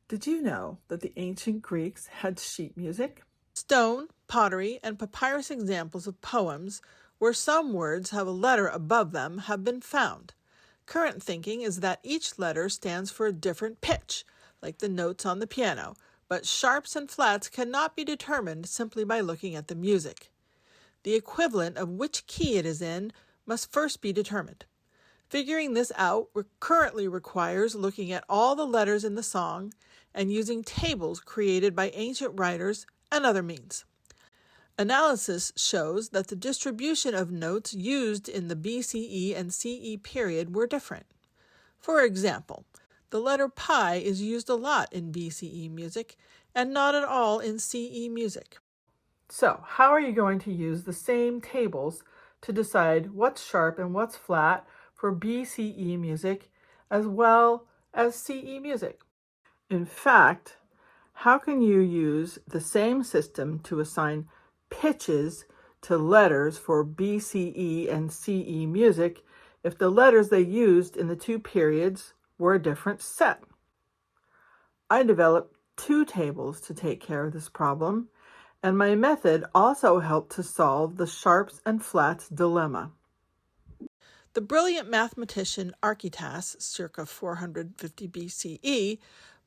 Did you know that the ancient Greeks had sheet music? Stone, pottery, and papyrus examples of poems where some words have a letter above them have been found. Current thinking is that each letter stands for a different pitch, like the notes on the piano, but sharps and flats cannot be determined simply by looking at the music. The equivalent of which key it is in must first be determined. Figuring this out currently requires looking at all the letters in the song and using tables created by ancient writers and other means. Analysis shows that the distribution of notes used in the BCE and CE period were different. For example, the letter pi is used a lot in BCE music and not at all in CE music. So, how are you going to use the same tables to decide what's sharp and what's flat for BCE music as well as CE music? In fact, how can you use the same system to assign pitches to letters for BCE and CE music if the letters they used in the two periods were a different set? I developed two tables to take care of this problem, and my method also helped to solve the sharps and flats dilemma. The brilliant mathematician Archytas, circa 450 BCE,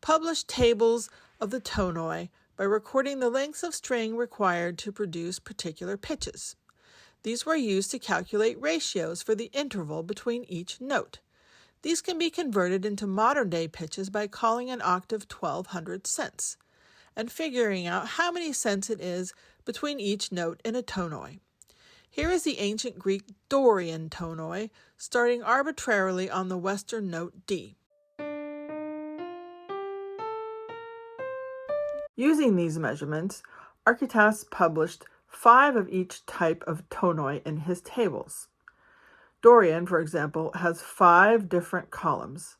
published tables of the tonoi by recording the lengths of string required to produce particular pitches. These were used to calculate ratios for the interval between each note. These can be converted into modern-day pitches by calling an octave 1200 cents and figuring out how many cents it is between each note in a tonoi. Here is the ancient Greek Dorian tonoi, starting arbitrarily on the western note D. Using these measurements, Archytas published 5 of each type of tonoi in his tables. Dorian, for example, has 5 different columns,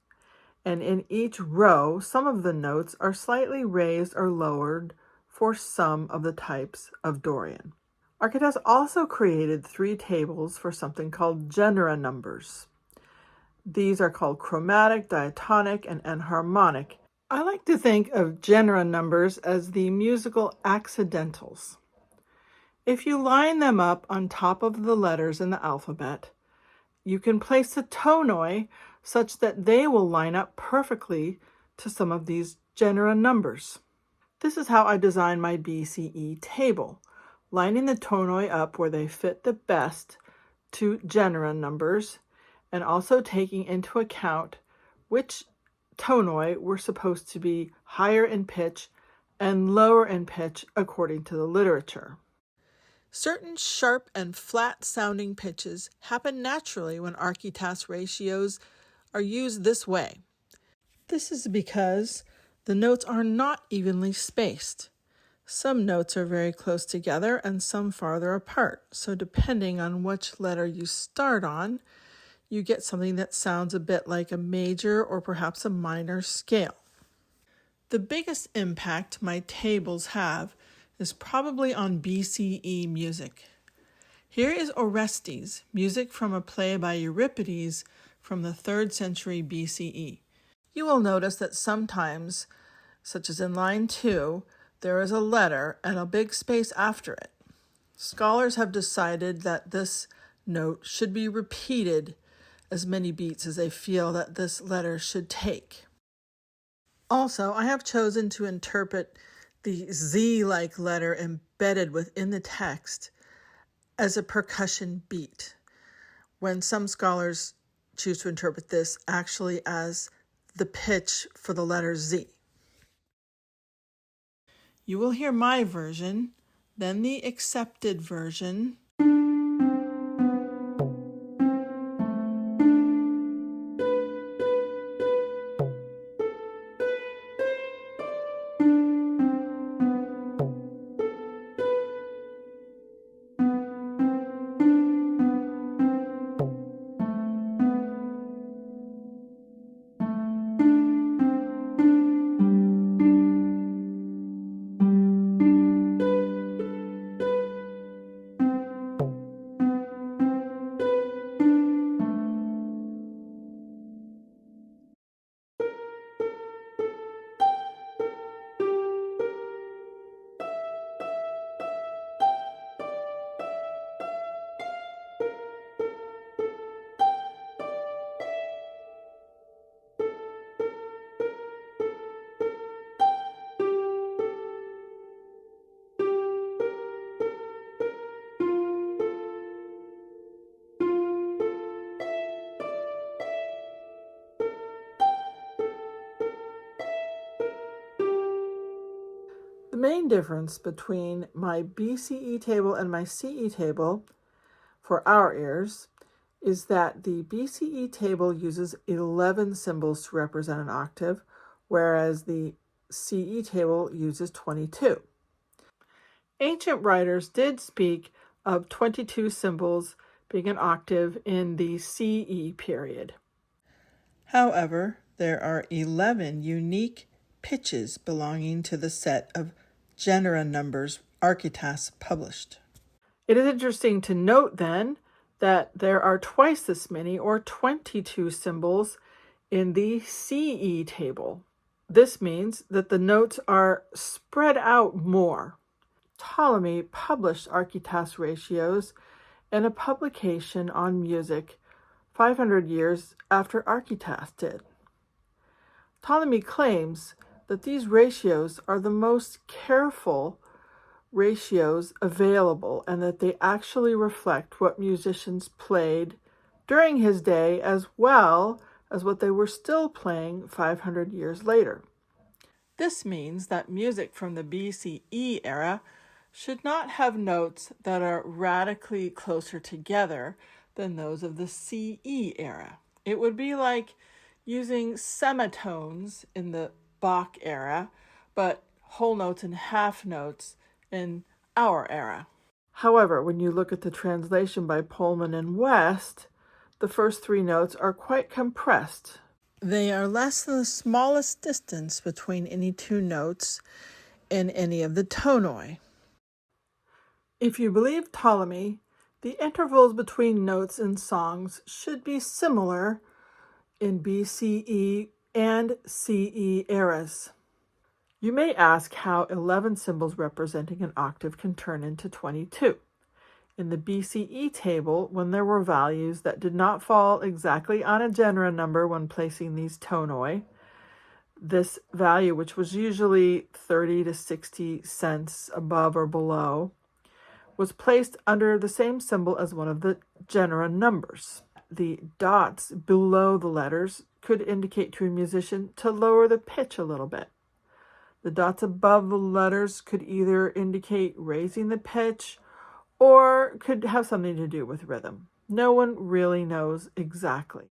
and in each row, some of the notes are slightly raised or lowered for some of the types of Dorian. Archytas also created 3 tables for something called genera numbers. These are called chromatic, diatonic, and enharmonic. I like to think of genera numbers as the musical accidentals. If you line them up on top of the letters in the alphabet, you can place the tonoi such that they will line up perfectly to some of these genera numbers. This is how I design my BCE table, lining the tonoi up where they fit the best to genera numbers, and also taking into account which tonoi were supposed to be higher in pitch and lower in pitch according to the literature. Certain sharp and flat-sounding pitches happen naturally when Archytas ratios are used this way. This is because the notes are not evenly spaced. Some notes are very close together and some farther apart, so depending on which letter you start on, you get something that sounds a bit like a major or perhaps a minor scale. The biggest impact my tables have is probably on BCE music. Here is Orestes, music from a play by Euripides from the 3rd century BCE. You will notice that sometimes, such as in line 2, there is a letter and a big space after it. Scholars have decided that this note should be repeated as many beats as they feel that this letter should take. Also, I have chosen to interpret the Z-like letter embedded within the text as a percussion beat, when some scholars choose to interpret this actually as the pitch for the letter Z. You will hear my version, then the accepted version, main difference between my BCE table and my CE table for our ears is that the BCE table uses 11 symbols to represent an octave, whereas the CE table uses 22. Ancient writers did speak of 22 symbols being an octave in the CE period. However, there are 11 unique pitches belonging to the set of genera numbers Archytas published. It is interesting to note then that there are twice this many, or 22 symbols, in the CE table. This means that the notes are spread out more. Ptolemy published Archytas ratios in a publication on music 500 years after Archytas did. Ptolemy claims that these ratios are the most careful ratios available and that they actually reflect what musicians played during his day as well as what they were still playing 500 years later. This means that music from the BCE era should not have notes that are radically closer together than those of the CE era. It would be like using semitones in the Bach era, but whole notes and half notes in our era. However, when you look at the translation by Pullman and West, the first three notes are quite compressed. They are less than the smallest distance between any two notes in any of the tonoi. If you believe Ptolemy, the intervals between notes in songs should be similar in BCE and CE eras. You may ask how 11 symbols representing an octave can turn into 22. In the BCE table, when there were values that did not fall exactly on a genera number when placing these tonoi, this value, which was usually 30 to 60 cents above or below, was placed under the same symbol as one of the genera numbers. The dots below the letters could indicate to a musician to lower the pitch a little bit. The dots above the letters could either indicate raising the pitch or could have something to do with rhythm. No one really knows exactly.